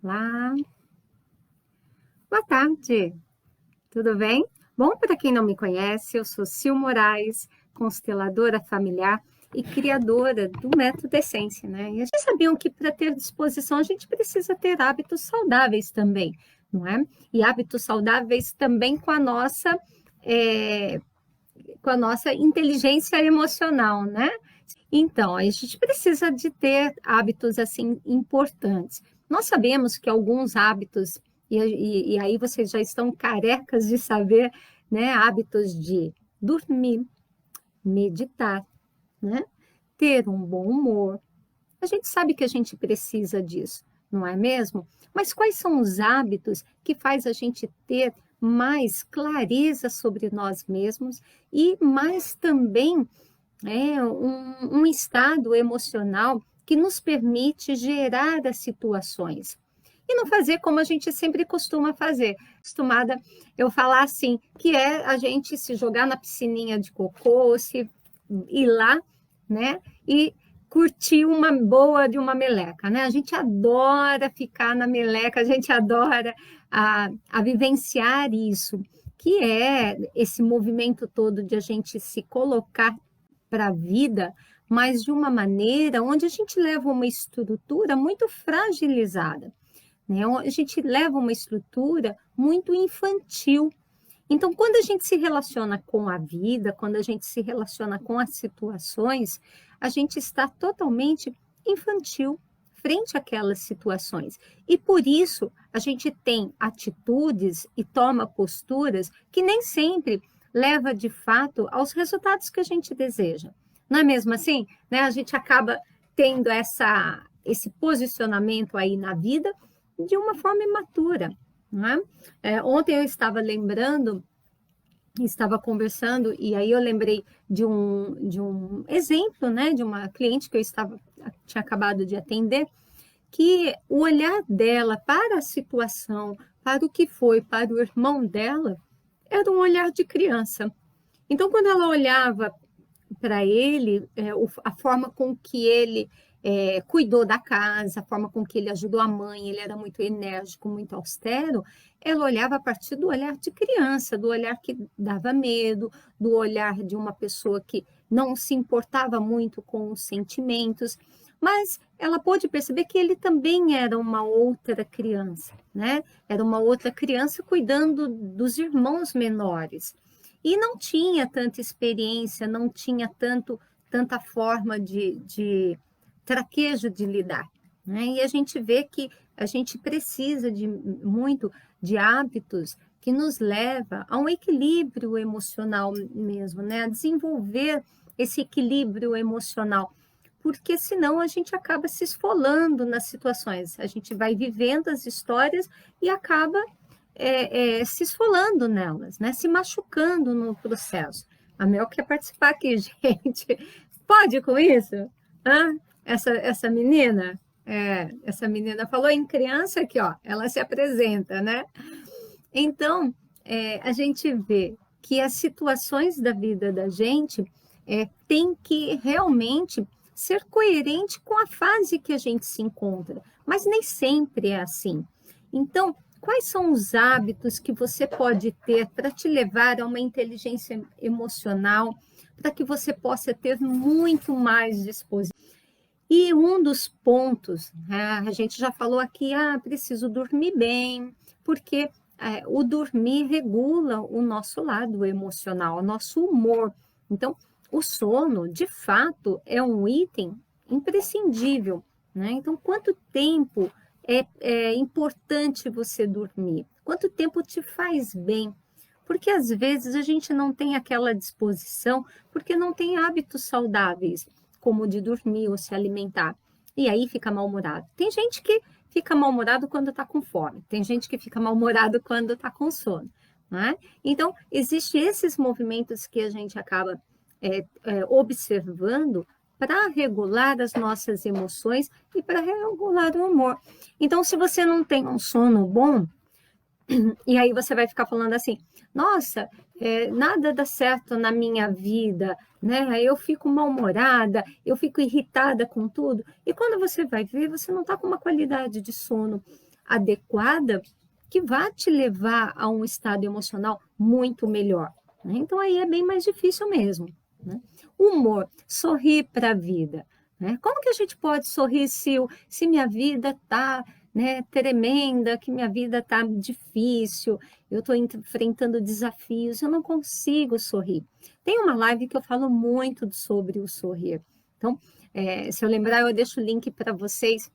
Olá, boa tarde, tudo bem? Bom, para quem não me conhece, eu sou Sil Moraes, consteladora familiar e criadora do Método Essência, né? E a gente sabiam que para ter disposição a gente precisa ter hábitos saudáveis também, não é? E hábitos saudáveis também é, com a nossa inteligência emocional, né? Então, a gente precisa de ter hábitos assim importantes. Nós sabemos que alguns hábitos, e aí vocês já estão carecas de saber, né? Hábitos de dormir, meditar, né? Ter um bom humor. A gente sabe que a gente precisa disso, não é mesmo? Mas quais são os hábitos que faz a gente ter mais clareza sobre nós mesmos e mais também um estado emocional que nos permite gerar as situações. E não fazer como a gente sempre costuma fazer. Acostumada eu falar assim, que é a gente se jogar na piscininha de cocô, se ir lá, né? E curtir uma boa de uma meleca, né? A gente adora ficar na meleca, a gente adora a vivenciar isso, que é esse movimento todo de a gente se colocar para a vida, mas de uma maneira onde a gente leva uma estrutura muito fragilizada, né? A gente leva uma estrutura muito infantil. Então, quando a gente se relaciona com a vida, quando a gente se relaciona com as situações, a gente está totalmente infantil frente àquelas situações. E por isso, a gente tem atitudes e toma posturas que nem sempre leva de fato aos resultados que a gente deseja. Não é mesmo assim? Né? A gente acaba tendo esse posicionamento aí na vida de uma forma imatura. Não é? Ontem eu estava lembrando, estava conversando, e aí eu lembrei de um exemplo, né, de uma cliente que tinha acabado de atender, que o olhar dela para a situação, para o que foi, para o irmão dela, era um olhar de criança. Então, quando ela olhava para ele, a forma com que ele cuidou da casa, a forma com que ele ajudou a mãe, ele era muito enérgico, muito austero, ela olhava a partir do olhar de criança, do olhar que dava medo, do olhar de uma pessoa que não se importava muito com os sentimentos, mas ela pôde perceber que ele também era uma outra criança, né? Era uma outra criança cuidando dos irmãos menores. E não tinha tanta experiência, não tinha tanta forma de traquejo de lidar. Né? E a gente vê que a gente precisa muito de hábitos que nos leva a um equilíbrio emocional mesmo, né? A desenvolver esse equilíbrio emocional, porque senão a gente acaba se esfolando nas situações, a gente vai vivendo as histórias e acaba se esfolando nelas, né? Se machucando no processo. A Mel quer participar aqui, gente. Pode com isso? Hã? Essa menina? Essa menina falou em criança aqui, ó, ela se apresenta, né? Então, a gente vê que as situações da vida da gente tem que realmente ser coerente com a fase que a gente se encontra, mas nem sempre é assim. Então, quais são os hábitos que você pode ter para te levar a uma inteligência emocional, para que você possa ter muito mais disposição? E um dos pontos, né, a gente já falou aqui, preciso dormir bem, porque o dormir regula o nosso lado emocional, o nosso humor. Então, o sono, de fato, é um item imprescindível, né? Então, quanto tempo é importante você dormir? Quanto tempo te faz bem? Porque às vezes a gente não tem aquela disposição, porque não tem hábitos saudáveis, como o de dormir ou se alimentar. E aí fica mal-humorado. Tem gente que fica mal-humorado quando está com fome, tem gente que fica mal-humorado quando está com sono. Né? Então, existem esses movimentos que a gente acaba observando para regular as nossas emoções e para regular o humor. Então, se você não tem um sono bom, e aí você vai ficar falando assim, nossa, nada dá certo na minha vida, né? Eu fico mal-humorada, eu fico irritada com tudo. E quando você vai ver, você não está com uma qualidade de sono adequada que vai te levar a um estado emocional muito melhor, né? Então, aí é bem mais difícil mesmo, né? Humor, sorrir para a vida, né? Como que a gente pode sorrir se minha vida está, né, tremenda, que minha vida está difícil, eu estou enfrentando desafios, eu não consigo sorrir. Tem uma live que eu falo muito sobre o sorrir. Então, se eu lembrar, eu deixo o link para vocês.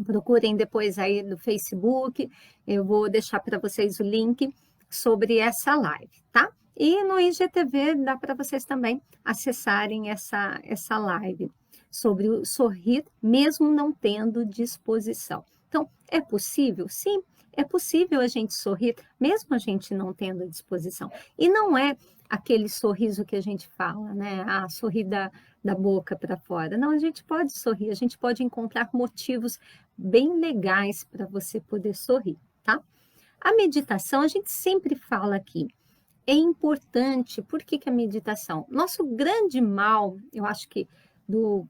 Procurem depois aí no Facebook, eu vou deixar para vocês o link sobre essa live, tá? E no IGTV dá para vocês também acessarem essa live sobre o sorrir, mesmo não tendo disposição. Então, é possível? Sim, é possível a gente sorrir, mesmo a gente não tendo disposição. E não é aquele sorriso que a gente fala, né? Ah, sorrir da boca para fora. Não, a gente pode sorrir, a gente pode encontrar motivos bem legais para você poder sorrir, tá? A meditação, a gente sempre fala aqui, é importante. Por que que a meditação? Nosso grande mal, eu acho que do,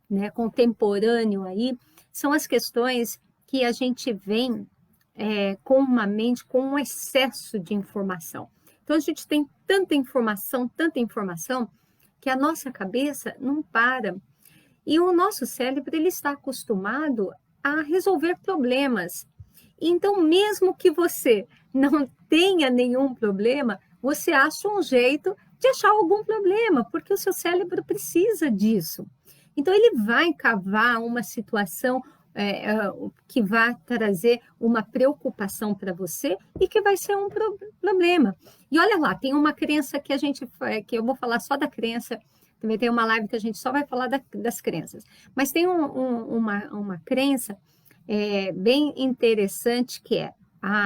né, contemporâneo aí, são as questões que a gente vem com uma mente, com um excesso de informação. Então, a gente tem tanta informação, que a nossa cabeça não para. E o nosso cérebro, ele está acostumado a resolver problemas. Então, mesmo que você não tenha nenhum problema, você acha um jeito de achar algum problema, porque o seu cérebro precisa disso. Então, ele vai cavar uma situação que vai trazer uma preocupação para você e que vai ser um problema. E olha lá, tem uma crença que eu vou falar só da crença. Também tem uma live que a gente só vai falar das crenças. Mas tem uma crença bem interessante que é: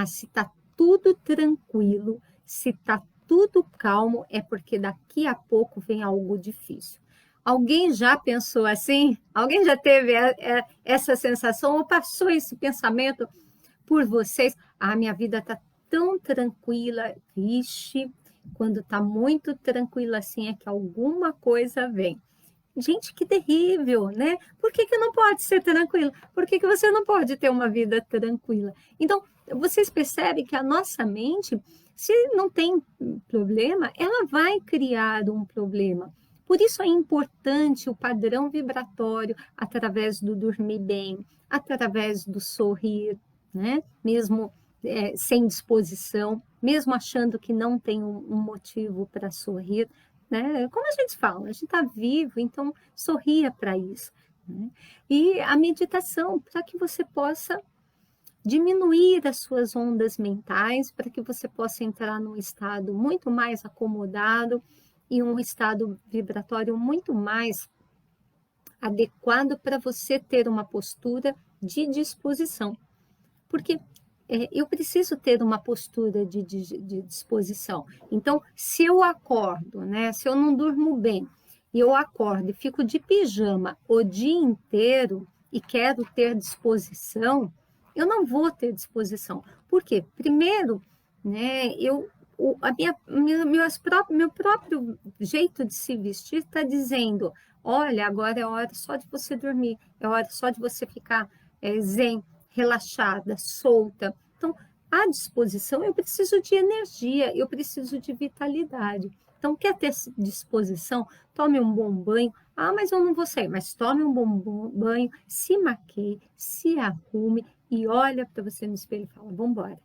se está tudo tranquilo, se está tudo calmo, é porque daqui a pouco vem algo difícil. Alguém já pensou assim? Alguém já teve essa sensação ou passou esse pensamento por vocês? Minha vida está tão tranquila. Vixe, quando está muito tranquila assim, é que alguma coisa vem. Gente, que terrível, né? Por que que não pode ser tranquilo? Por que que você não pode ter uma vida tranquila? Então, vocês percebem que a nossa mente, se não tem problema, ela vai criar um problema. Por isso é importante o padrão vibratório através do dormir bem, através do sorrir, né? Mesmo sem disposição, mesmo achando que não tem um motivo para sorrir, né? Como a gente fala, a gente está vivo, então sorria para isso, né? E a meditação, para que você possa diminuir as suas ondas mentais, para que você possa entrar num estado muito mais acomodado e um estado vibratório muito mais adequado para você ter uma postura de disposição. Porque eu preciso ter uma postura de disposição. Então, se eu acordo, né, se eu não durmo bem, e eu acordo e fico de pijama o dia inteiro e quero ter disposição, eu não vou ter disposição. Por quê? Primeiro, né, meu próprio jeito de se vestir está dizendo: olha, agora é hora só de você dormir, é hora só de você ficar zen, relaxada, solta. Então, à disposição, eu preciso de energia, eu preciso de vitalidade. Então, quer ter disposição? Tome um bom banho. Mas eu não vou sair. Mas tome um bom banho, se maqueie, se arrume e olha para você no espelho e fala: vamos embora,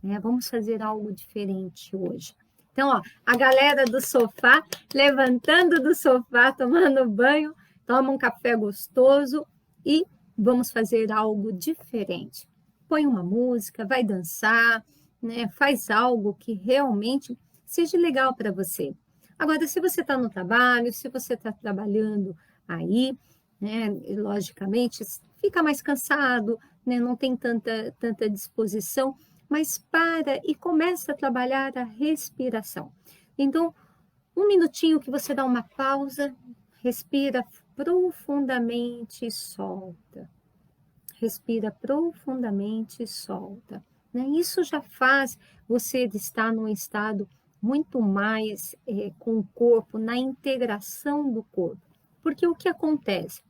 né? Vamos fazer algo diferente hoje. Então, ó, a galera do sofá, levantando do sofá, tomando banho, toma um café gostoso e vamos fazer algo diferente. Põe uma música, vai dançar, né? Faz algo que realmente seja legal para você. Agora, se você está no trabalho, se você está trabalhando aí, né? Logicamente, fica mais cansado, né? Não tem tanta disposição, mas para e começa a trabalhar a respiração. Então, um minutinho que você dá uma pausa, respira profundamente e solta. Respira profundamente e solta, né? Isso já faz você estar num estado muito mais com o corpo, na integração do corpo. Porque o que acontece?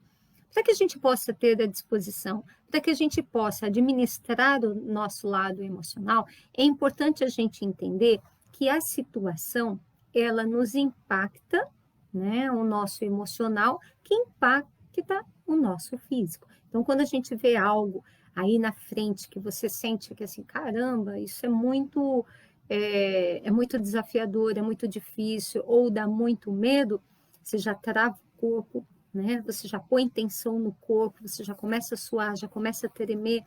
para que a gente possa ter a disposição, para que a gente possa administrar o nosso lado emocional, é importante a gente entender que a situação, ela nos impacta, né, o nosso emocional, que impacta o nosso físico. Então, quando a gente vê algo aí na frente que você sente que assim, caramba, isso é muito desafiador, é muito difícil, ou dá muito medo, você já trava o corpo, né? Você já põe tensão no corpo, você já começa a suar, já começa a tremer.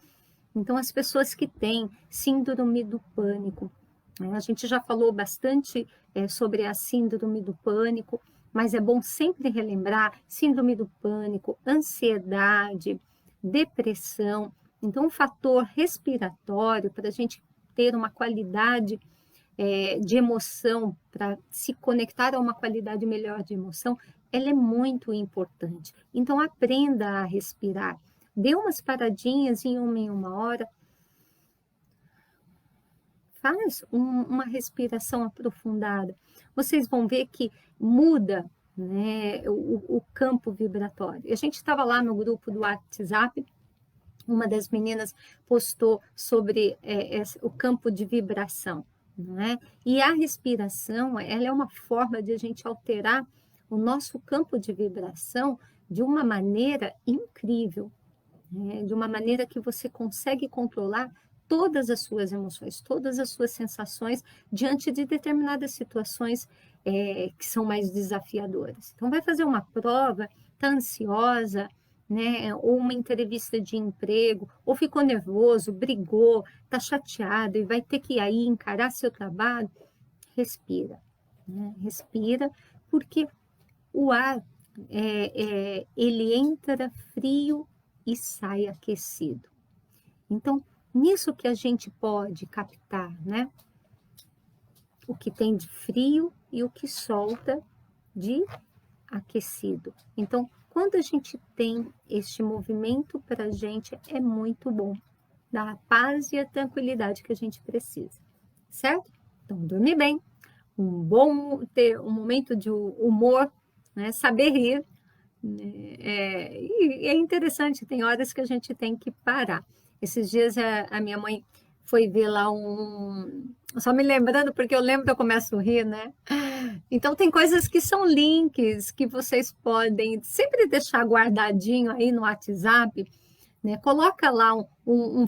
Então, as pessoas que têm síndrome do pânico, né? A gente já falou bastante sobre a síndrome do pânico, mas é bom sempre relembrar: síndrome do pânico, ansiedade, depressão. Então, o fator respiratório, para a gente ter uma qualidade de emoção, para se conectar a uma qualidade melhor de emoção, ela é muito importante. Então, aprenda a respirar. Dê umas paradinhas em uma hora, faz uma respiração aprofundada. Vocês vão ver que muda, né, o campo vibratório. A gente estava lá no grupo do WhatsApp, uma das meninas postou sobre o campo de vibração, né? E a respiração, ela é uma forma de a gente alterar o nosso campo de vibração de uma maneira incrível, né? De uma maneira que você consegue controlar todas as suas emoções, todas as suas sensações diante de determinadas situações que são mais desafiadoras. Então, vai fazer uma prova, está ansiosa, né? Ou uma entrevista de emprego, ou ficou nervoso, brigou, está chateado e vai ter que ir aí encarar seu trabalho, respira, né? Respira, porque o ar, ele entra frio e sai aquecido. Então, nisso que a gente pode captar, né? O que tem de frio e o que solta de aquecido. Então, quando a gente tem este movimento para a gente, é muito bom. Dá a paz e a tranquilidade que a gente precisa, certo? Então, dormir bem, ter um momento de humor, né? Saber rir. E é interessante, tem horas que a gente tem que parar. Esses dias a minha mãe foi ver lá só me lembrando, porque eu lembro que eu começo a rir, né? Então, tem coisas que são links que vocês podem sempre deixar guardadinho aí no WhatsApp, né? Coloca lá,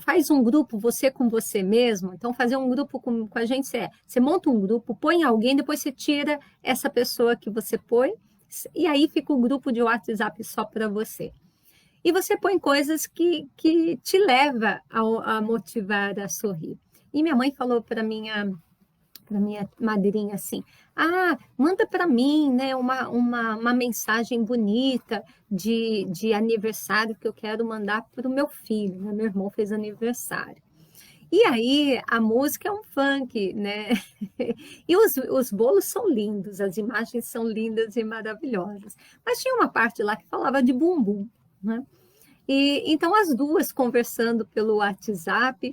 faz um grupo você com você mesmo. Então, fazer um grupo com a gente, você monta um grupo, põe alguém, depois você tira essa pessoa que você põe, e aí fica o grupo de WhatsApp só para você. E você põe coisas que te leva a motivar a sorrir. E minha mãe falou para minha madrinha assim: manda para mim, né, uma mensagem bonita de aniversário que eu quero mandar para o meu filho, né? Meu irmão fez aniversário. E aí a música é um funk, né? E os bolos são lindos, as imagens são lindas e maravilhosas. Mas tinha uma parte lá que falava de bumbum, né? E então as duas conversando pelo WhatsApp,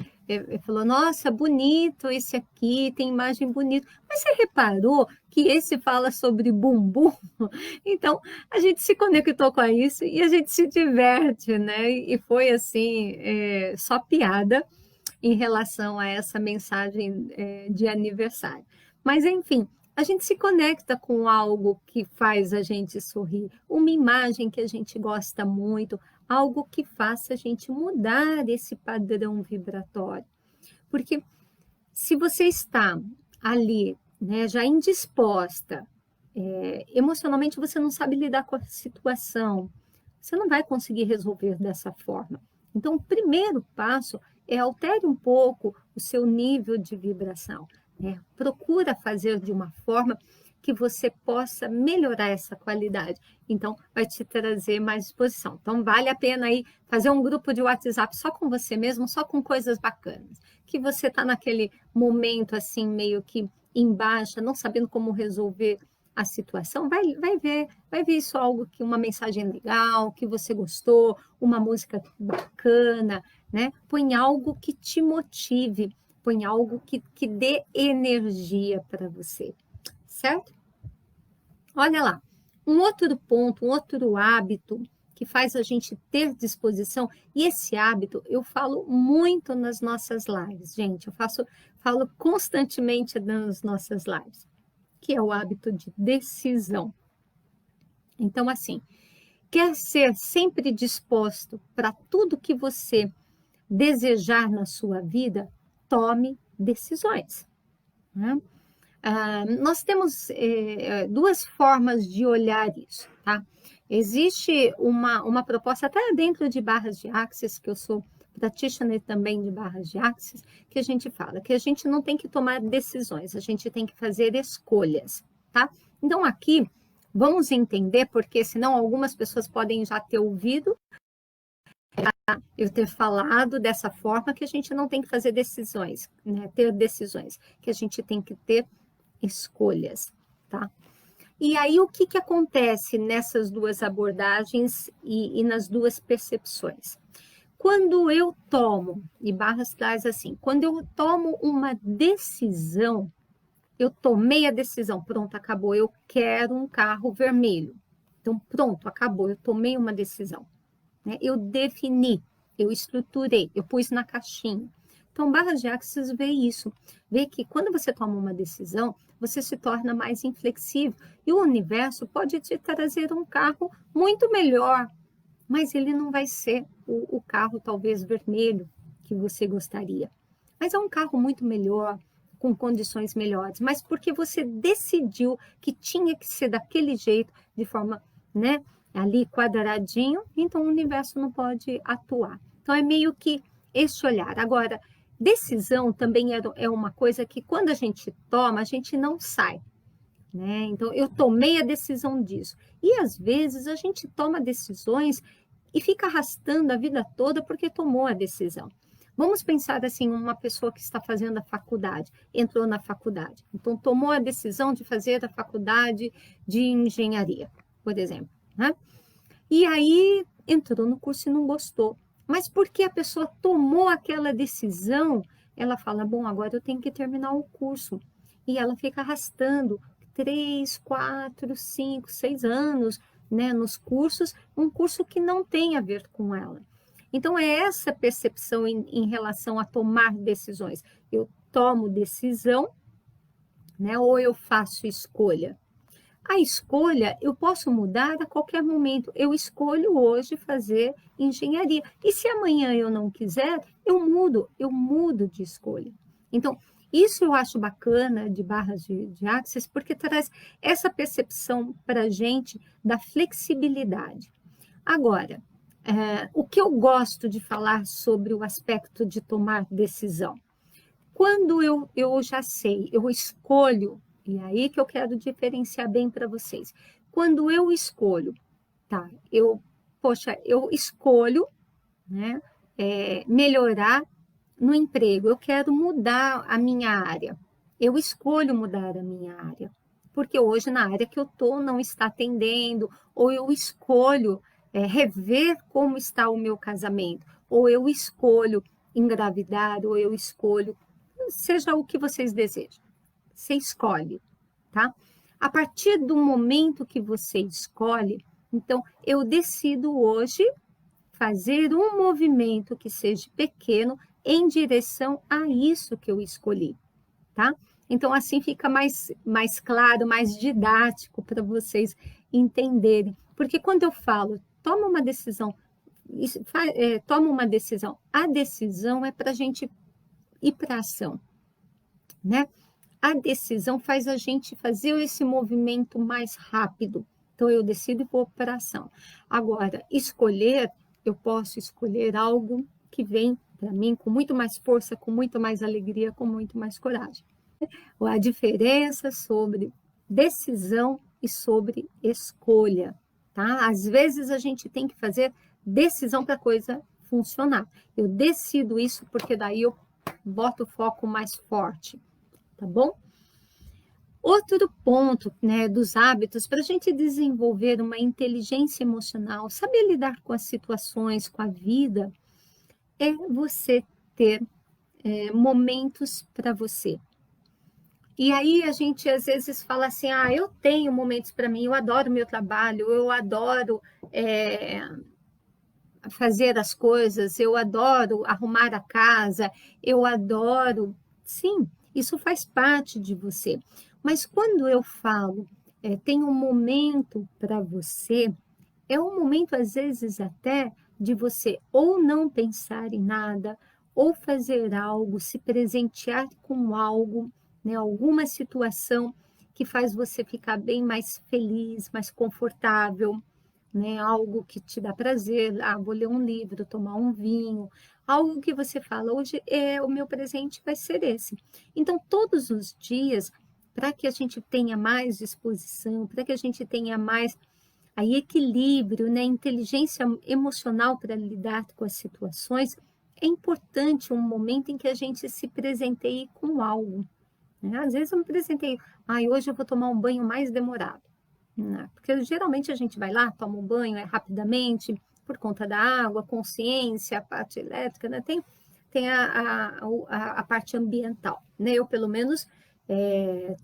falou: nossa, bonito esse aqui, tem imagem bonita. Mas você reparou que esse fala sobre bumbum? Então a gente se conectou com isso e a gente se diverte, né? E foi assim, só piada em relação a essa mensagem de aniversário. Mas enfim, a gente se conecta com algo que faz a gente sorrir, uma imagem que a gente gosta muito, algo que faça a gente mudar esse padrão vibratório. Porque se você está ali, né, já indisposta, emocionalmente você não sabe lidar com a situação, você não vai conseguir resolver dessa forma. Então, o primeiro passo é altere um pouco o seu nível de vibração, né? Procura fazer de uma forma que você possa melhorar essa qualidade. Então, vai te trazer mais disposição. Então, vale a pena aí fazer um grupo de WhatsApp só com você mesmo, só com coisas bacanas. Que você está naquele momento assim, meio que em baixa, não sabendo como resolver a situação, vai ver isso algo que uma mensagem legal, que você gostou, uma música bacana, né? Põe algo que te motive, põe algo que dê energia para você, certo? Olha lá, um outro ponto, um outro hábito que faz a gente ter disposição. E esse hábito eu falo muito nas nossas lives, gente. Falo constantemente nas nossas lives, que é o hábito de decisão. Então, assim, quer ser sempre disposto para tudo que você desejar na sua vida, tome decisões, né? Nós temos duas formas de olhar isso, tá? Existe uma proposta, até dentro de barras de Axis, que eu sou practitioner também de barras de Axis, que a gente fala que a gente não tem que tomar decisões, a gente tem que fazer escolhas, tá? Então, aqui, vamos entender, porque senão algumas pessoas podem já ter ouvido eu ter falado dessa forma, que a gente não tem que fazer decisões, né? Ter decisões, que a gente tem que ter escolhas, tá? E aí, o que acontece nessas duas abordagens e nas duas percepções? Quando eu tomo, e Barras traz assim, quando eu tomo uma decisão, eu tomei a decisão, pronto, acabou, eu quero um carro vermelho. Então, pronto, acabou, eu tomei uma decisão, né? Eu defini, eu estruturei, eu pus na caixinha. Então, Barras de Axis vê isso, vê que quando você toma uma decisão, você se torna mais inflexível. E o universo pode te trazer um carro muito melhor, mas ele não vai ser o carro talvez vermelho que você gostaria. Mas é um carro muito melhor, com condições melhores, mas porque você decidiu que tinha que ser daquele jeito, de forma, né, ali quadradinho, então o universo não pode atuar. Então é meio que esse olhar. Agora, decisão também é uma coisa que quando a gente toma, a gente não sai, né? Então eu tomei a decisão disso. E às vezes a gente toma decisões e fica arrastando a vida toda porque tomou a decisão. Vamos pensar assim, uma pessoa que está fazendo a faculdade, entrou na faculdade, então tomou a decisão de fazer a faculdade de engenharia, por exemplo, né? E aí entrou no curso e não gostou. Mas porque a pessoa tomou aquela decisão, ela fala, bom, agora eu tenho que terminar o curso. E ela fica arrastando 3, 4, 5, 6 anos, né, nos cursos, um curso que não tem a ver com ela. Então, é essa percepção em relação a tomar decisões. Eu tomo decisão, né, ou eu faço escolha. A escolha eu posso mudar a qualquer momento. Eu escolho hoje fazer engenharia. E se amanhã eu não quiser, eu mudo de escolha. Então, isso eu acho bacana de barras de Axis, porque traz essa percepção para a gente da flexibilidade. Agora, o que eu gosto de falar sobre o aspecto de tomar decisão? Quando eu já sei, eu escolho, e aí que eu quero diferenciar bem para vocês. Quando eu escolho, tá? Eu escolho, né, melhorar no emprego, eu quero mudar a minha área. Eu escolho mudar a minha área, porque hoje na área que eu estou não está atendendo, ou eu escolho rever como está o meu casamento, ou eu escolho engravidar, ou eu escolho seja o que vocês desejam. Você escolhe, tá? A partir do momento que você escolhe, então, eu decido hoje fazer um movimento que seja pequeno em direção a isso que eu escolhi, tá? Então, assim fica mais claro, mais didático para vocês entenderem. Porque quando eu falo, toma uma decisão, toma uma decisão, a decisão é para a gente ir para a ação, né? A decisão faz a gente fazer esse movimento mais rápido. Então, eu decido e vou para a ação. Agora, escolher, eu posso escolher algo que vem para mim com muito mais força, com muito mais alegria, com muito mais coragem. A diferença sobre decisão e sobre escolha, tá? Às vezes a gente tem que fazer decisão para a coisa funcionar. Eu decido isso porque daí eu boto o foco mais forte, tá bom? Outro ponto, né, dos hábitos para a gente desenvolver uma inteligência emocional, saber lidar com as situações, com a vida, é você ter momentos para você. E aí a gente às vezes fala assim, eu tenho momentos para mim, eu adoro meu trabalho, eu adoro fazer as coisas, eu adoro arrumar a casa, eu adoro. Sim, isso faz parte de você. Mas quando eu falo, tem um momento para você, é um momento, às vezes, até de você ou não pensar em nada, ou fazer algo, se presentear com algo, né, alguma situação que faz você ficar bem mais feliz, mais confortável, né, algo que te dá prazer. Vou ler um livro, tomar um vinho, algo que você fala, hoje o meu presente vai ser esse. Então, todos os dias, para que a gente tenha mais disposição, para que a gente tenha mais aí equilíbrio, né, inteligência emocional para lidar com as situações, é importante um momento em que a gente se presenteie com algo, né? Às vezes eu me presenteio, hoje eu vou tomar um banho mais demorado, né? Porque geralmente a gente vai lá, toma um banho rapidamente, por conta da água, consciência, a parte elétrica, né? Tem a parte ambiental, né? Eu, pelo menos,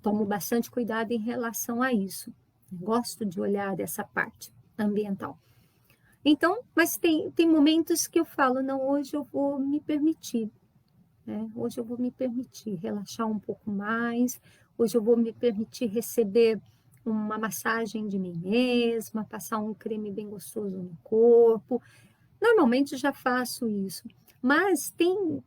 tomo bastante cuidado em relação a isso. Gosto de olhar essa parte ambiental. Então, mas tem momentos que eu falo, não, hoje eu vou me permitir, né? Hoje eu vou me permitir relaxar um pouco mais, hoje eu vou me permitir receber uma massagem de mim mesma, passar um creme bem gostoso no corpo. Normalmente já faço isso, mas tem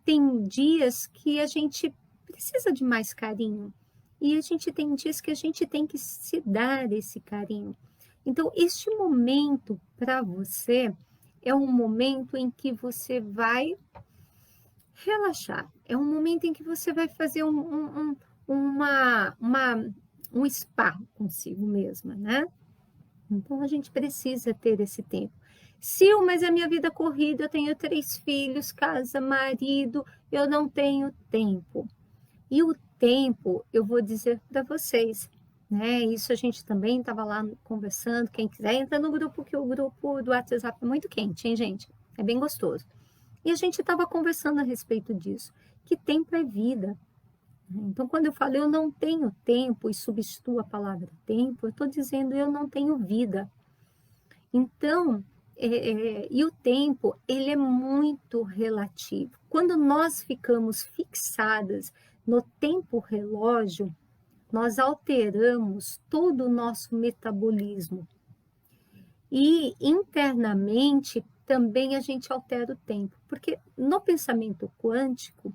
dias que a gente precisa de mais carinho, e a gente tem dias que a gente tem que se dar esse carinho. Então, este momento para você é um momento em que você vai relaxar, é um momento em que você vai fazer um spa consigo mesma, né? Então, a gente precisa ter esse tempo. Sil, mas a minha vida corrida, eu tenho 3 filhos, casa, marido, eu não tenho tempo. E o tempo, eu vou dizer para vocês, né? Isso a gente também estava lá conversando. Quem quiser, entra no grupo, que o grupo do WhatsApp é muito quente, hein, gente? É bem gostoso. E a gente estava conversando a respeito disso, que tempo é vida. Então, quando eu falo eu não tenho tempo e substituo a palavra tempo, eu estou dizendo eu não tenho vida. Então, e o tempo, ele é muito relativo. Quando nós ficamos fixadas no tempo relógio, nós alteramos todo o nosso metabolismo. E internamente também a gente altera o tempo, porque no pensamento quântico,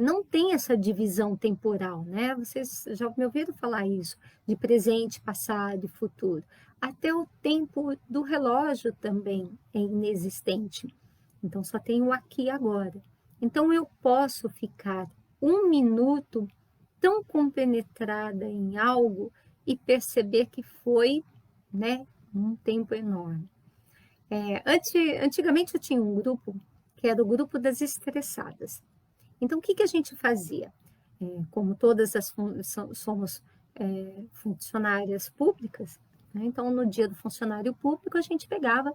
não tem essa divisão temporal, né? Vocês já me ouviram falar isso, de presente, passado e futuro. Até o tempo do relógio também é inexistente. Então, só tem o aqui e agora. Então, eu posso ficar um minuto tão compenetrada em algo e perceber que foi, né, um tempo enorme. Antigamente eu tinha um grupo que era o grupo das estressadas. Então, o que que a gente fazia? Como todas somos funcionárias públicas, né? Então, no dia do funcionário público, a gente pegava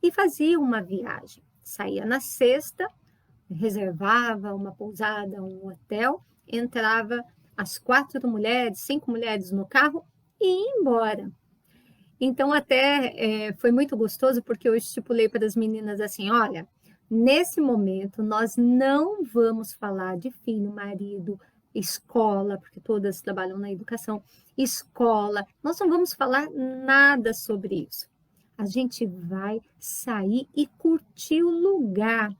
e fazia uma viagem. Saía na sexta, reservava uma pousada, um hotel, entrava as 4 mulheres, 5 mulheres no carro e ia embora. Então, até foi muito gostoso, porque eu estipulei para as meninas assim: olha, nesse momento nós não vamos falar de filho, marido, escola, porque todas trabalham na educação, escola, nós não vamos falar nada sobre isso. A gente vai sair e curtir o lugar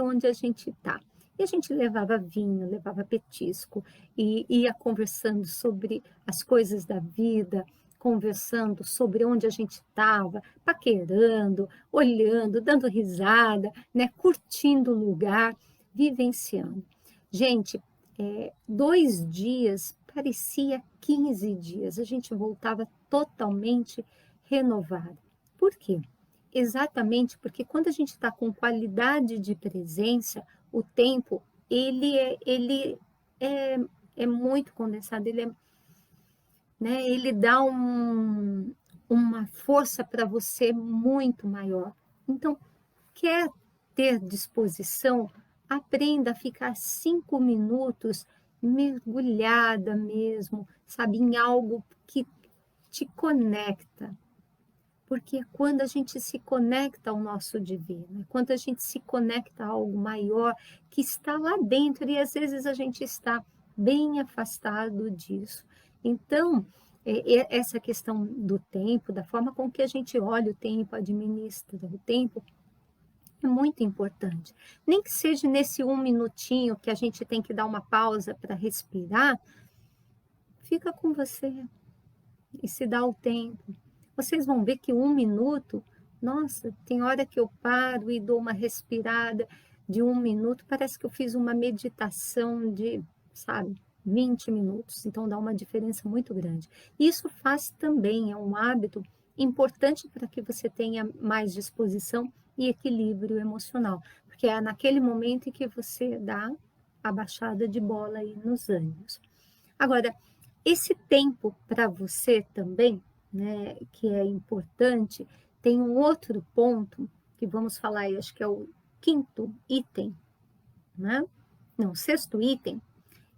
onde a gente está. E a gente levava vinho, levava petisco, e ia conversando sobre as coisas da vida, conversando sobre onde a gente estava, paquerando, olhando, dando risada, né, curtindo o lugar, vivenciando. Gente, 2 dias parecia 15 dias, a gente voltava totalmente renovada. Por quê? Exatamente porque quando a gente está com qualidade de presença, o tempo ele é, é muito condensado, né, ele dá uma força para você muito maior. Então, quer ter disposição, aprenda a ficar 5 minutos mergulhada mesmo, sabe, em algo que te conecta. Porque é quando a gente se conecta ao nosso divino, é quando a gente se conecta a algo maior que está lá dentro e às vezes a gente está bem afastado disso. Então, essa questão do tempo, da forma com que a gente olha o tempo, administra o tempo, é muito importante. Nem que seja nesse 1 minutinho que a gente tem que dar uma pausa para respirar, fica com você e se dá o tempo. Vocês vão ver que 1 minuto, nossa, tem hora que eu paro e dou uma respirada de 1 minuto, parece que eu fiz uma meditação de, sabe, 20 minutos. Então dá uma diferença muito grande. Isso faz também, é um hábito importante para que você tenha mais disposição e equilíbrio emocional, porque é naquele momento em que você dá a baixada de bola aí nos ânimos. Agora, esse tempo para você também, né, que é importante, tem um outro ponto que vamos falar aí, acho que é o quinto item, né? Não, sexto item,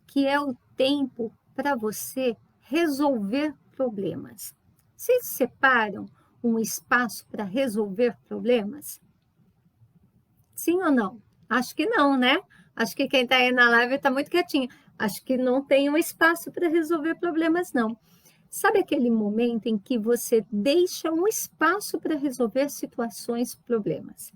que é o tempo para você resolver problemas. Vocês separam um espaço para resolver problemas? Sim ou não? Acho que não, né? Acho que quem está aí na live está muito quietinho. Acho que não tem um espaço para resolver problemas, não. Sabe aquele momento em que você deixa um espaço para resolver situações, problemas?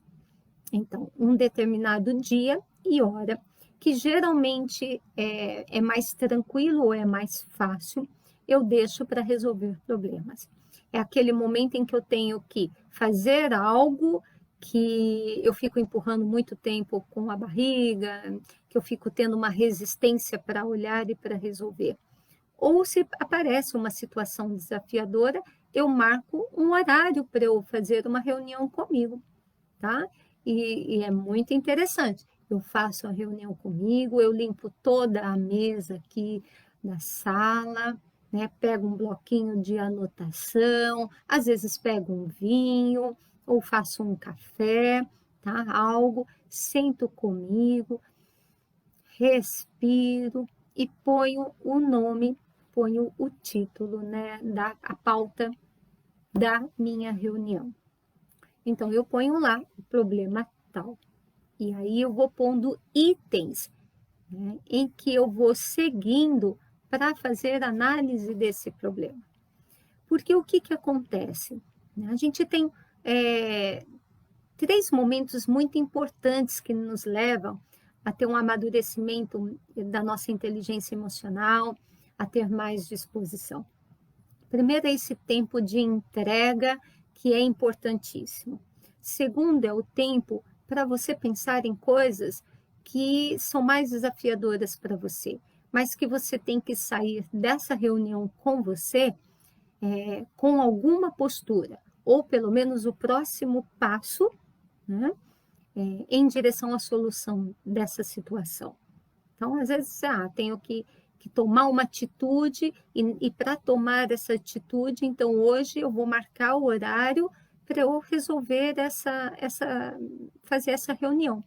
Então, um determinado dia e hora, que geralmente é mais tranquilo ou é mais fácil, eu deixo para resolver problemas. É aquele momento em que eu tenho que fazer algo que eu fico empurrando muito tempo com a barriga, que eu fico tendo uma resistência para olhar e para resolver. Ou se aparece uma situação desafiadora, eu marco um horário para eu fazer uma reunião comigo, tá? E é muito interessante. Eu faço a reunião comigo, eu limpo toda a mesa aqui da sala, né? Pego um bloquinho de anotação, às vezes pego um vinho, ou faço um café, tá? Algo, sento comigo, respiro e ponho o nome, ponho o título, né? A pauta da minha reunião. Então, eu ponho lá o problema tal. E aí eu vou pondo itens, né, em que eu vou seguindo para fazer análise desse problema. Porque o que acontece? A gente tem 3 momentos muito importantes que nos levam a ter um amadurecimento da nossa inteligência emocional, a ter mais disposição. Primeiro é esse tempo de entrega, que é importantíssimo. Segundo é o tempo para você pensar em coisas que são mais desafiadoras para você, mas que você tem que sair dessa reunião com você com alguma postura, ou pelo menos o próximo passo, né, em direção à solução dessa situação. Então, às vezes, tenho que tomar uma atitude e para tomar essa atitude, então hoje eu vou marcar o horário para eu resolver fazer essa reunião.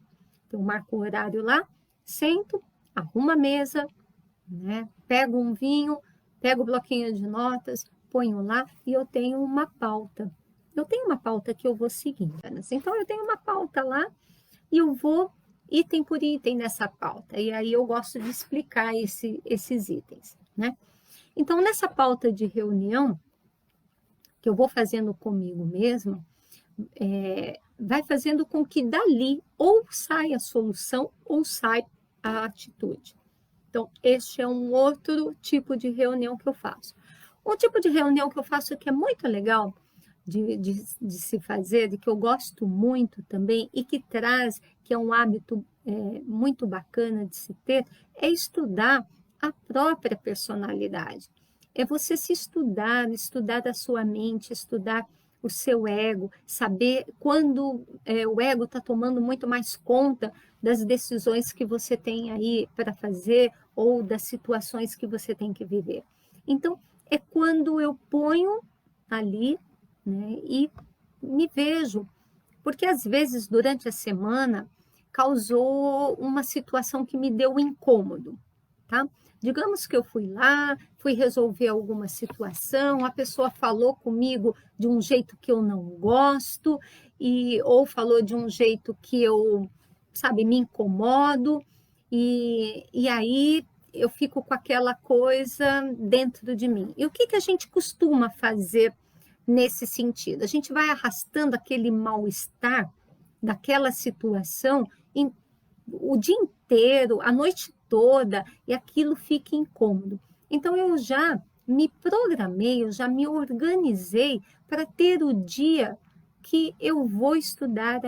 Então, eu marco o horário lá, sento, arrumo a mesa, né? Pego um vinho, pego o bloquinho de notas, ponho lá e eu tenho uma pauta. Eu tenho uma pauta que eu vou seguindo. Então, eu tenho uma pauta lá e eu vou item por item nessa pauta. E aí eu gosto de explicar esses itens, né? Então, nessa pauta de reunião, que eu vou fazendo comigo mesma, vai fazendo com que dali ou saia a solução ou sai a atitude. Então, este é um outro tipo de reunião que eu faço. Um tipo de reunião que eu faço que é muito legal de se fazer, de que eu gosto muito também e que traz, que é um hábito muito bacana de se ter, é estudar a própria personalidade. É você se estudar, estudar a sua mente, estudar o seu ego, saber quando o ego está tomando muito mais conta das decisões que você tem aí para fazer ou das situações que você tem que viver. Então, é quando eu ponho ali, né, e me vejo, porque às vezes durante a semana causou uma situação que me deu incômodo, tá? Digamos que eu fui lá, fui resolver alguma situação, a pessoa falou comigo de um jeito que eu não gosto, ou falou de um jeito que eu, sabe, me incomodo, e aí eu fico com aquela coisa dentro de mim. E o que a gente costuma fazer nesse sentido? A gente vai arrastando aquele mal-estar daquela situação o dia inteiro, a noite toda, e aquilo fica incômodo. Então, eu já me programei, eu já me organizei para ter o dia que eu vou estudar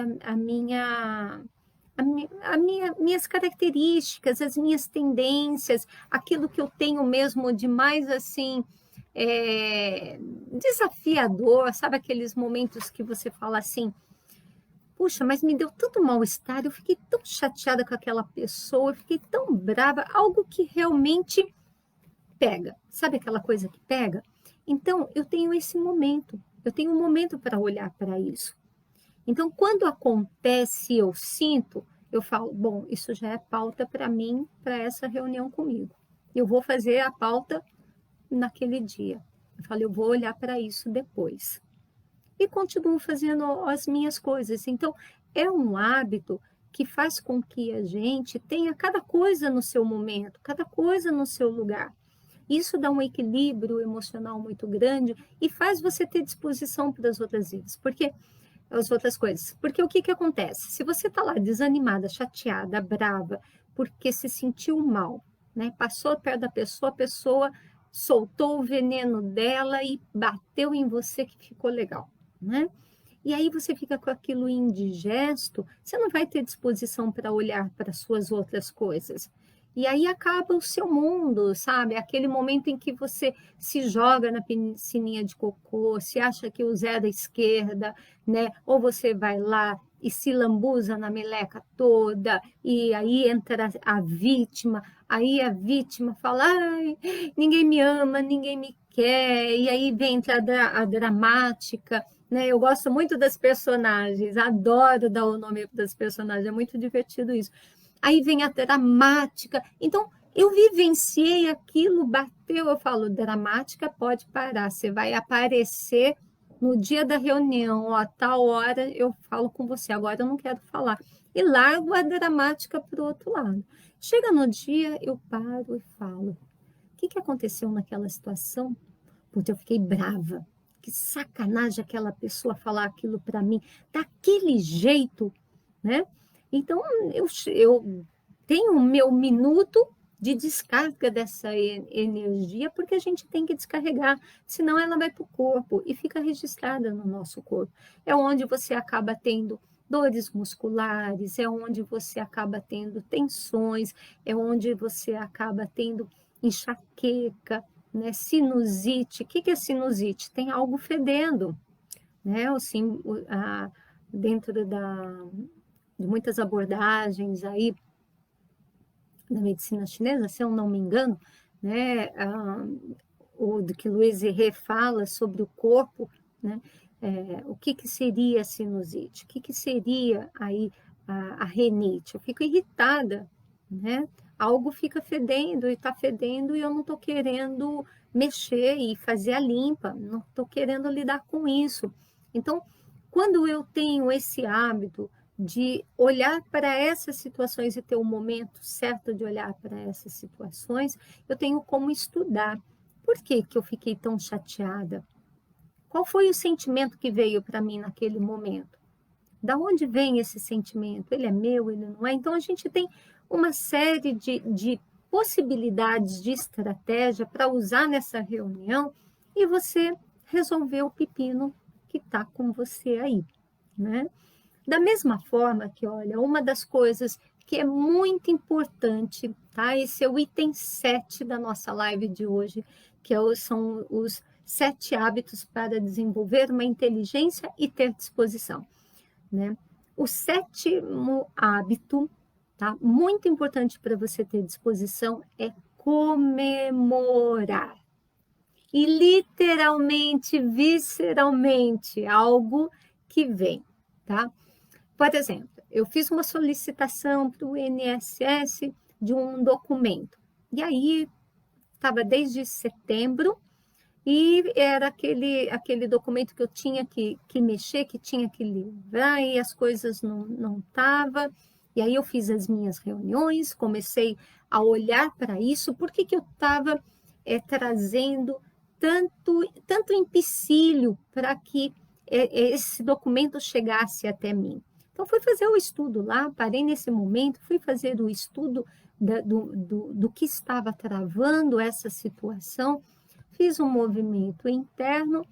minhas características, as minhas tendências, aquilo que eu tenho mesmo de mais assim desafiador, sabe aqueles momentos que você fala assim, puxa, mas me deu tanto mal-estar, eu fiquei tão chateada com aquela pessoa, eu fiquei tão brava, algo que realmente pega, sabe aquela coisa que pega? Então, eu tenho esse momento, eu tenho um momento para olhar para isso. Então, quando acontece, eu sinto, eu falo, bom, isso já é pauta para mim, para essa reunião comigo. Eu vou fazer a pauta naquele dia. Eu falo, eu vou olhar para isso depois. E continuo fazendo as minhas coisas. Então, é um hábito que faz com que a gente tenha cada coisa no seu momento, cada coisa no seu lugar. Isso dá um equilíbrio emocional muito grande e faz você ter disposição para as outras vidas, porque as outras coisas. Porque o que acontece? Se você está lá desanimada, chateada, brava, porque se sentiu mal, né? Passou perto da pessoa, a pessoa soltou o veneno dela e bateu em você que ficou legal, né? E aí você fica com aquilo indigesto, você não vai ter disposição para olhar para as suas outras coisas. E aí acaba o seu mundo, sabe? Aquele momento em que você se joga na piscininha de cocô, se acha que o Zé é da esquerda, né? Ou você vai lá e se lambuza na meleca toda, e aí entra a vítima, aí a vítima fala, ai, ninguém me ama, ninguém me quer, e aí vem a dramática, né? Eu gosto muito das personagens, adoro dar o nome das personagens, é muito divertido isso. Aí vem a dramática. Então, eu vivenciei aquilo, bateu, eu falo, dramática pode parar, você vai aparecer no dia da reunião, ó, a tal hora eu falo com você, agora eu não quero falar. E largo a dramática para o outro lado. Chega no dia, eu paro e falo, o que aconteceu naquela situação? Porque eu fiquei brava. Que sacanagem aquela pessoa falar aquilo para mim, daquele jeito, né? Então, eu tenho o meu minuto de descarga dessa energia, porque a gente tem que descarregar, senão ela vai para o corpo e fica registrada no nosso corpo. É onde você acaba tendo dores musculares, é onde você acaba tendo tensões, é onde você acaba tendo enxaqueca, né? Sinusite. O que é sinusite? Tem algo fedendo, né? Dentro de muitas abordagens aí da medicina chinesa, se eu não me engano, né? O do que Luiz Herré fala sobre o corpo, né? O que seria a sinusite? O que seria aí a renite? Eu fico irritada, né? Algo fica fedendo e está fedendo e eu não estou querendo mexer e fazer a limpa, não estou querendo lidar com isso. Então, quando eu tenho esse hábito de olhar para essas situações e ter o momento certo de olhar para essas situações, eu tenho como estudar. Por que eu fiquei tão chateada? Qual foi o sentimento que veio para mim naquele momento? Da onde vem esse sentimento? Ele é meu, ele não é? Então, a gente tem uma série de possibilidades de estratégia para usar nessa reunião e você resolver o pepino que está com você aí, né? Da mesma forma que, olha, uma das coisas que é muito importante, tá? Esse é o item 7 da nossa live de hoje, são os 7 hábitos para desenvolver uma inteligência e ter disposição, né? O 7º hábito, tá? Muito importante para você ter disposição é comemorar. E literalmente, visceralmente, algo que vem, tá? Por exemplo, eu fiz uma solicitação para o INSS de um documento, E aí, estava desde setembro, e era aquele documento que eu tinha que mexer, que tinha que livrar, e as coisas não estavam. E aí eu fiz as minhas reuniões, comecei a olhar para isso, por que eu estava trazendo tanto empecilho para que esse documento chegasse até mim. Então, fui fazer o estudo lá, parei nesse momento, fui fazer o estudo do que estava travando essa situação, fiz um movimento interno,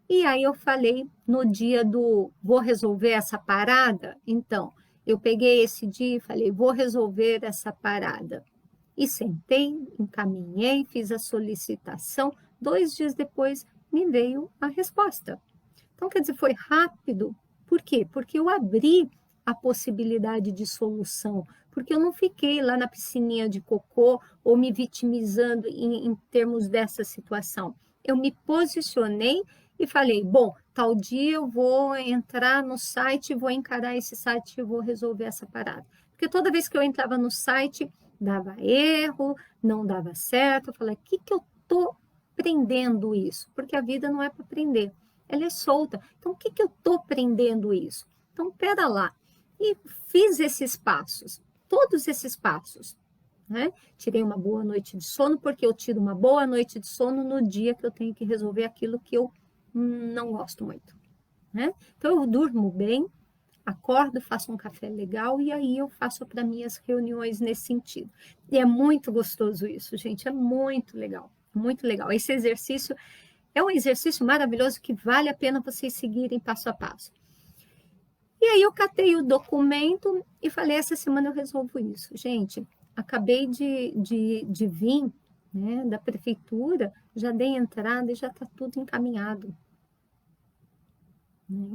e aí eu falei no dia do vou resolver essa parada. Então, eu peguei esse dia e falei, vou resolver essa parada. E sentei, encaminhei, fiz a solicitação. 2 dias depois, me veio a resposta. Então, quer dizer, foi rápido. Por quê? Porque eu abri a possibilidade de solução, porque eu não fiquei lá na piscininha de cocô ou me vitimizando em termos dessa situação. Eu me posicionei e falei, bom, tal dia eu vou entrar no site, vou encarar esse site e vou resolver essa parada. Porque toda vez que eu entrava no site, dava erro, não dava certo. Eu falei, o que eu estou prendendo isso? Porque a vida não é para prender, ela é solta. Então, o que eu estou prendendo isso? Então, pera lá. E fiz esses passos, todos esses passos. Né? Tirei uma boa noite de sono, porque eu tiro uma boa noite de sono no dia que eu tenho que resolver aquilo que eu não gosto muito. Né? Então, eu durmo bem, acordo, faço um café legal e aí eu faço para minhas reuniões nesse sentido. E é muito gostoso isso, gente, é muito legal, muito legal. Esse exercício é um exercício maravilhoso que vale a pena vocês seguirem passo a passo. E aí eu catei o documento e falei, essa semana eu resolvo isso. Gente, acabei de vir, né, da prefeitura, já dei entrada e já está tudo encaminhado.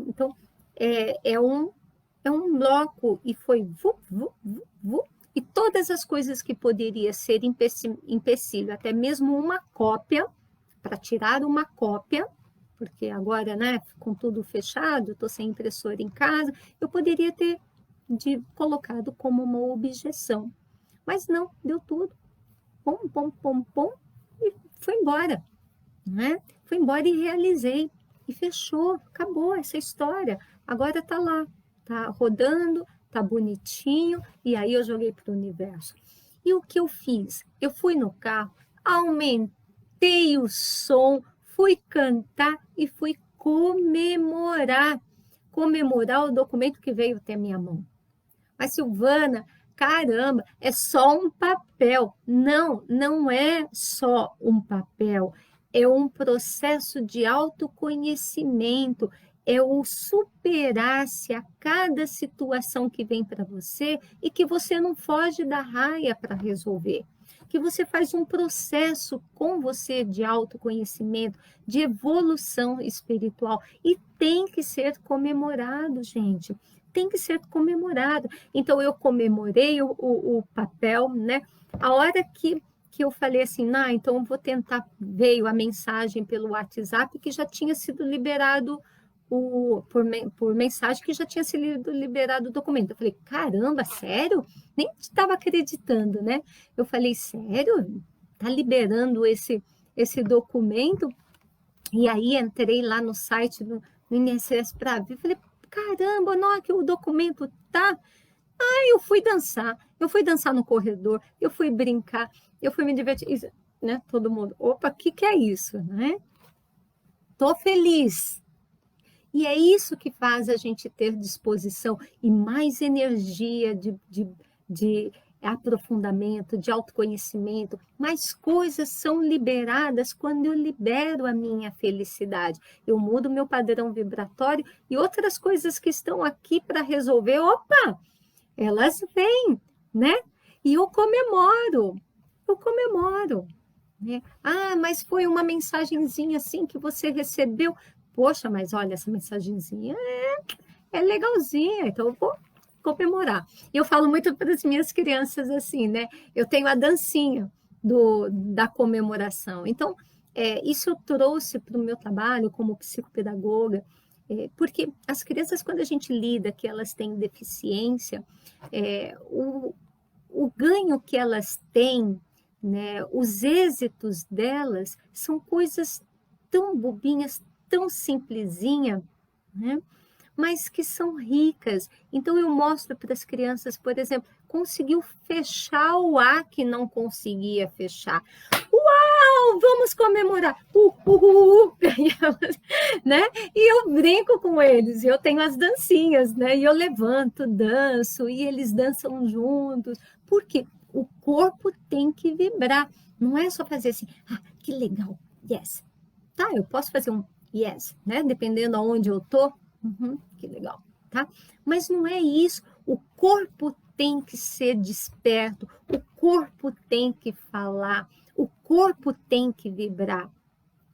Então, é um bloco e foi e todas as coisas que poderia ser empecilho, até mesmo uma cópia, para tirar uma cópia, porque agora, né, com tudo fechado, estou sem impressora em casa, eu poderia ter colocado como uma objeção. Mas não, deu tudo. Pom, pom, pom, pom, e foi embora. Né? Fui embora e realizei. E fechou, acabou essa história. Agora está lá, está rodando, está bonitinho. E aí eu joguei para o universo. E o que eu fiz? Eu fui no carro, aumentei o som, fui cantar e fui comemorar. Comemorar o documento que veio até minha mão. Mas, Silvana, caramba, é só um papel. Não, não é só um papel. É um processo de autoconhecimento. É o superar-se a cada situação que vem para você e que você não foge da raia para resolver. Que você faz um processo com você de autoconhecimento, de evolução espiritual. E tem que ser comemorado, gente. Tem que ser comemorado. Então, eu comemorei o papel, né? A hora que eu falei assim, então eu vou tentar, veio a mensagem pelo WhatsApp que já tinha sido liberado por mensagem que já tinha sido liberado o documento. Eu falei, caramba, sério? Nem estava acreditando, né? Eu falei, sério? Tá liberando esse documento? E aí entrei lá no site do INSS para ver, falei, caramba, não é que o documento tá. Eu fui dançar no corredor, eu fui brincar, eu fui me divertir, né? Todo mundo, opa, o que é isso, né? Tô feliz. E é isso que faz a gente ter disposição e mais energia de aprofundamento, de autoconhecimento. Mais coisas são liberadas quando eu libero a minha felicidade. Eu mudo meu padrão vibratório e outras coisas que estão aqui para resolver, opa, elas vêm, né? E eu comemoro. Né? Mas foi uma mensagenzinha assim que você recebeu. Poxa, mas olha, essa mensagenzinha é legalzinha, então eu vou comemorar. E eu falo muito para as minhas crianças assim, né? Eu tenho a dancinha da comemoração. Então, isso eu trouxe para o meu trabalho como psicopedagoga, porque as crianças, quando a gente lida que elas têm deficiência, o ganho que elas têm né? Os êxitos delas são coisas tão bobinhas, tão simplesinha, né? Mas que são ricas. Então, eu mostro para as crianças, por exemplo, conseguiu fechar o A que não conseguia fechar. Uau, vamos comemorar! Né? E eu brinco com eles, eu tenho as dancinhas, né? E eu levanto, danço, e eles dançam juntos. Por quê? O corpo tem que vibrar. Não é só fazer assim, ah, que legal, yes. Tá, eu posso fazer um yes, né? Dependendo aonde eu tô. Uhum, que legal, tá? Mas não é isso. O corpo tem que ser desperto, o corpo tem que falar, o corpo tem que vibrar.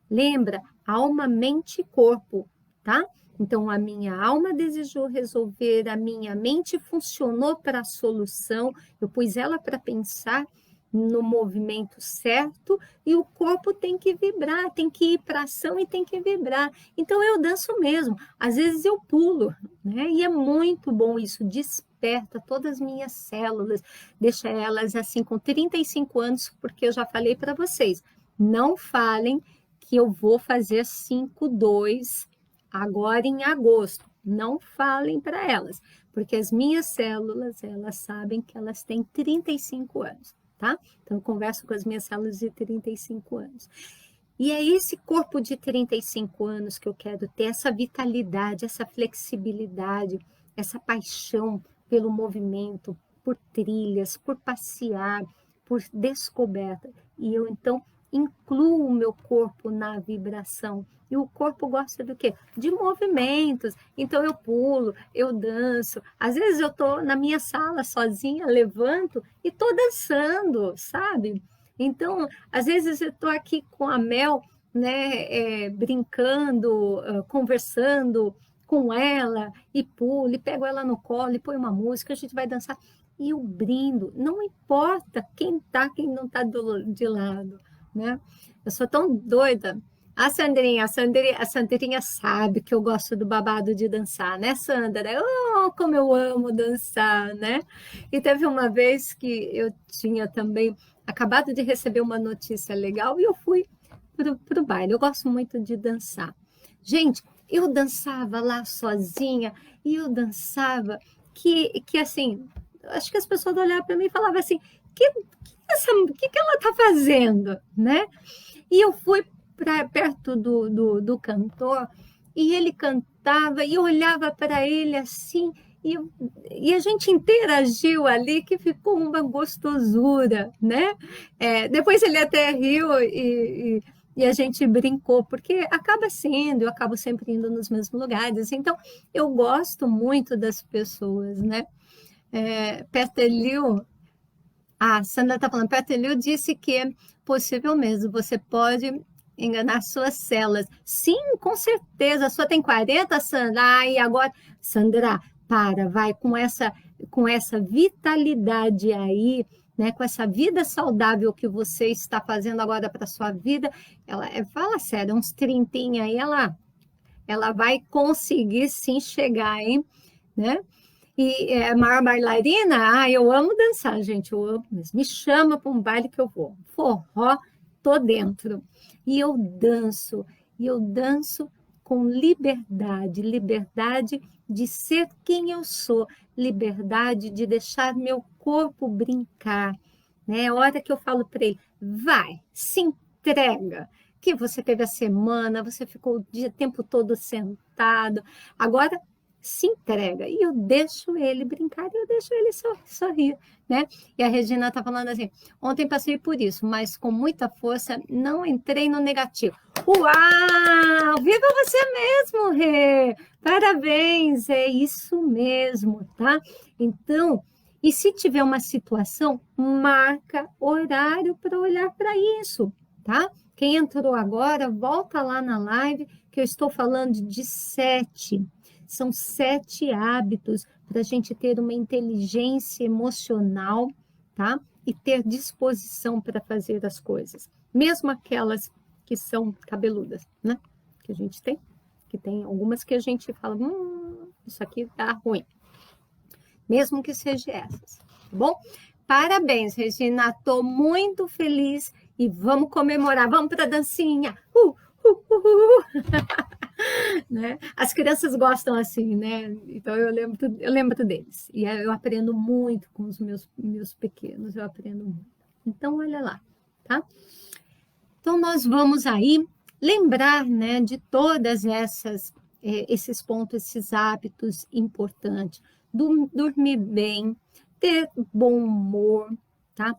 Lembra? Alma, mente e corpo, tá? Então, a minha alma desejou resolver, a minha mente funcionou para a solução, eu pus ela para pensar no movimento certo e o corpo tem que vibrar, tem que ir para ação e tem que vibrar. Então, eu danço mesmo, às vezes eu pulo, né? E é muito bom isso, desperta todas as minhas células, deixa elas assim com 35 anos, porque eu já falei para vocês, não falem que eu vou fazer 5-2 agora em agosto. Não falem para elas, porque as minhas células, elas sabem que elas têm 35 anos, tá? Então, eu converso com as minhas células de 35 anos. E é esse corpo de 35 anos que eu quero ter, essa vitalidade, essa flexibilidade, essa paixão pelo movimento, por trilhas, por passear, por descoberta. E eu, então, incluo o meu corpo na vibração. E o corpo gosta do quê? De movimentos. Então, eu pulo, eu danço. Às vezes, eu estou na minha sala sozinha, levanto e estou dançando, sabe? Então, às vezes eu estou aqui com a Mel, né, brincando, conversando com ela, e pulo, e pego ela no colo, e põe uma música, a gente vai dançar. E eu brindo, não importa quem está, quem não está de lado, né? Eu sou tão doida. A Sandrinha sabe que eu gosto do babado de dançar, né, Sandra? Oh, como eu amo dançar, né? E teve uma vez que eu tinha também acabado de receber uma notícia legal e eu fui para o baile. Eu gosto muito de dançar. Gente, eu dançava lá sozinha e eu dançava que assim, acho que as pessoas olhavam para mim e falavam assim, que ela está fazendo, né? E eu fui perto do cantor e ele cantava e eu olhava para ele assim e a gente interagiu ali que ficou uma gostosura, né? Depois ele até riu e a gente brincou, porque acaba sendo, eu acabo sempre indo nos mesmos lugares, então eu gosto muito das pessoas, né? Peter Liu, a Sandra está falando, Peter Liu disse que é possível mesmo, você pode enganar suas células. Sim, com certeza. A sua tem 40, Sandra? E agora, Sandra, vai com essa vitalidade aí, né? Com essa vida saudável que você está fazendo agora para a sua vida. Fala sério, uns 30 aí, ela vai conseguir sim chegar, hein? Né? E a maior bailarina, eu amo dançar, gente, eu amo mesmo. Me chama para um baile que eu vou. Forró, tô dentro. E eu danço com liberdade, liberdade de ser quem eu sou, liberdade de deixar meu corpo brincar, né? A hora que eu falo para ele, vai, se entrega, que você teve a semana, você ficou o tempo todo sentado, agora se entrega. E eu deixo ele brincar e eu deixo ele sorrir, né? E a Regina está falando assim, ontem passei por isso, mas com muita força não entrei no negativo. Uau! Viva você mesmo, Rê! Parabéns! É isso mesmo, tá? Então, e se tiver uma situação, marca horário para olhar para isso, tá? Quem entrou agora, volta lá na live que eu estou falando de 7. São 7 hábitos para a gente ter uma inteligência emocional, tá? E ter disposição para fazer as coisas. Mesmo aquelas que são cabeludas, né? Que a gente tem. Que tem algumas que a gente fala, isso aqui tá ruim. Mesmo que seja essas, tá bom? Parabéns, Regina, estou muito feliz e vamos comemorar, vamos para a dancinha. Né? As crianças gostam assim, né? Então eu lembro deles. E eu aprendo muito com os meus pequenos, eu aprendo muito. Então, olha lá, tá? Então, nós vamos aí lembrar, né, de todas esses pontos, esses hábitos importantes. Dormir bem, ter bom humor, tá?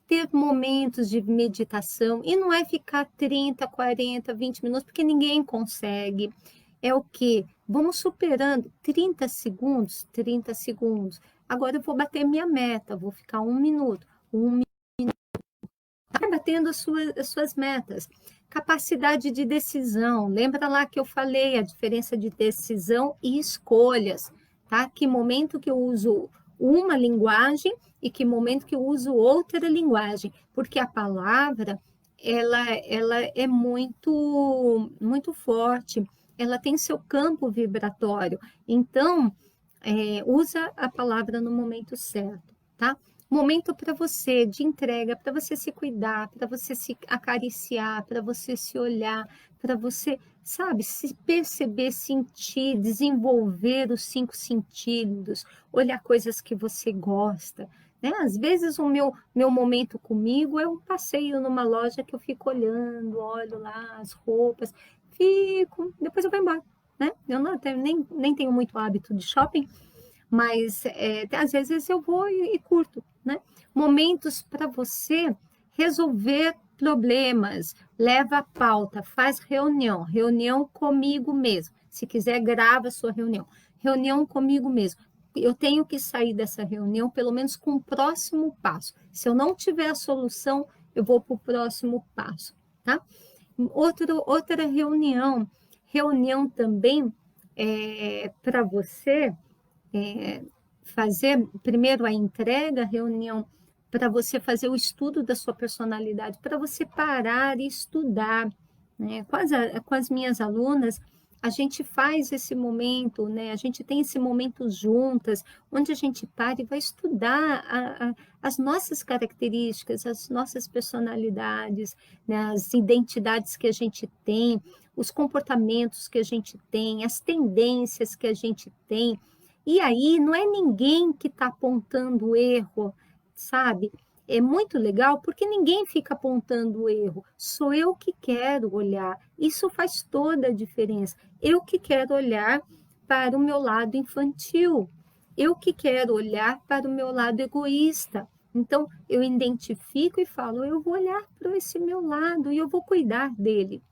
Ter momentos de meditação, e não é ficar 30, 40, 20 minutos, porque ninguém consegue. É o quê? Vamos superando 30 segundos, 30 segundos. Agora eu vou bater minha meta, vou ficar 1 minuto, vai batendo as suas metas. Capacidade de decisão. Lembra lá que eu falei a diferença de decisão e escolhas, tá? Que momento que eu uso uma linguagem e que momento que eu uso outra linguagem, porque a palavra ela é muito forte, ela tem seu campo vibratório. Então, usa a palavra no momento certo, tá? Momento para você de entrega, para você se cuidar, para você se acariciar, para você se olhar, para você, sabe, se perceber, sentir, desenvolver os 5 sentidos, olhar coisas que você gosta, né? Às vezes o meu momento comigo é um passeio numa loja que eu fico olhando, olho lá as roupas, fico, depois eu vou embora, né? Eu não, nem tenho muito hábito de shopping, mas às vezes eu vou e curto, né? Momentos para você resolver problemas, leva a pauta, faz reunião comigo mesmo. Se quiser, grava a sua reunião comigo mesmo. Eu tenho que sair dessa reunião, pelo menos com o próximo passo. Se eu não tiver a solução, eu vou para o próximo passo, tá? Outra reunião também para você fazer primeiro a entrega, a reunião, para você fazer o estudo da sua personalidade, para você parar e estudar, né? Com as minhas alunas, a gente faz esse momento, né? A gente tem esse momento juntas, onde a gente para e vai estudar as nossas características, as nossas personalidades, né? As identidades que a gente tem, os comportamentos que a gente tem, as tendências que a gente tem. E aí não é ninguém que está apontando o erro, sabe? É muito legal porque ninguém fica apontando o erro. Sou eu que quero olhar. Isso faz toda a diferença. Eu que quero olhar para o meu lado infantil. Eu que quero olhar para o meu lado egoísta. Então, eu identifico e falo, eu vou olhar para esse meu lado e eu vou cuidar dele.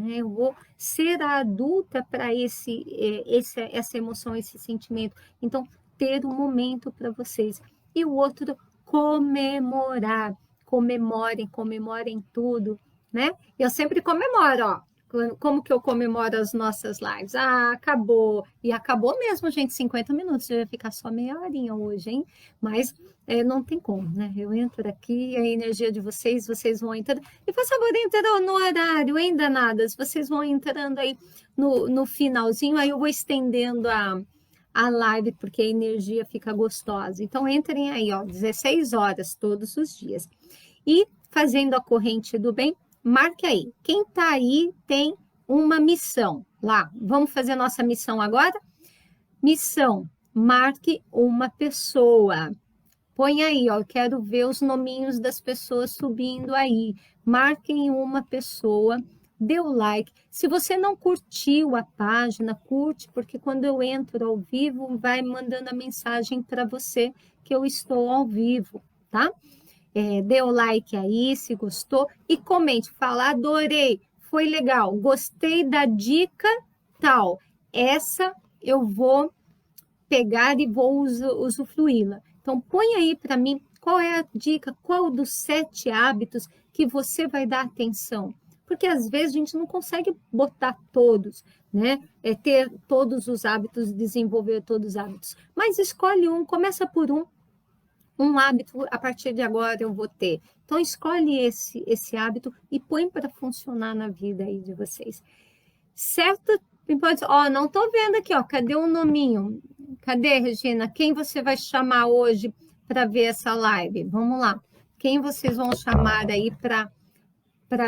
Eu vou ser a adulta para essa emoção, esse sentimento. Então, ter um momento para vocês. E o outro, comemorar. Comemorem tudo, né? Eu sempre comemoro, ó. Como que eu comemoro as nossas lives? Ah, acabou. E acabou mesmo, gente, 50 minutos. Eu ia ficar só meia horinha hoje, hein? Mas não tem como, né? Eu entro aqui, a energia de vocês vão entrando. E por favor, entra no horário, hein, danadas? Vocês vão entrando aí no finalzinho, aí eu vou estendendo a live, porque a energia fica gostosa. Então, entrem aí, ó, 16 horas todos os dias. E fazendo a corrente do bem, marque aí. Quem está aí tem uma missão lá. Vamos fazer a nossa missão agora? Missão, marque uma pessoa. Põe aí, ó, eu quero ver os nominhos das pessoas subindo aí. Marquem uma pessoa, dê o like. Se você não curtiu a página, curte, porque quando eu entro ao vivo, vai mandando a mensagem para você que eu estou ao vivo, tá? Dê o like aí, se gostou, e comente, fala, adorei, foi legal, gostei da dica tal. Essa eu vou pegar e vou usufruí-la. Então, põe aí para mim qual é a dica, qual dos 7 hábitos que você vai dar atenção. Porque às vezes a gente não consegue botar todos, né? Ter todos os hábitos, desenvolver todos os hábitos. Mas escolhe um, começa por um hábito, a partir de agora eu vou ter. Então, escolhe esse hábito e põe para funcionar na vida aí de vocês. Certo? Ó, não estou vendo aqui, ó, cadê o nominho? Cadê, Regina? Quem você vai chamar hoje para ver essa live? Vamos lá. Quem vocês vão chamar aí para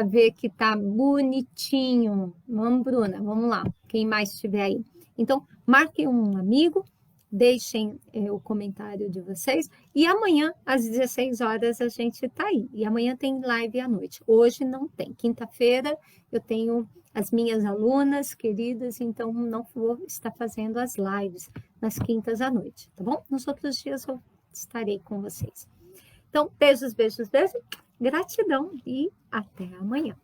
ver que tá bonitinho? Vamos, Bruna, vamos lá. Quem mais estiver aí. Então, marquem um amigo, deixem o comentário de vocês. E amanhã, às 16 horas, a gente tá aí. E amanhã tem live à noite. Hoje não tem. Quinta-feira eu tenho as minhas alunas queridas, então não vou estar fazendo as lives nas quintas à noite, tá bom? Nos outros dias eu estarei com vocês. Então, beijos, beijos, beijos. Gratidão e até amanhã.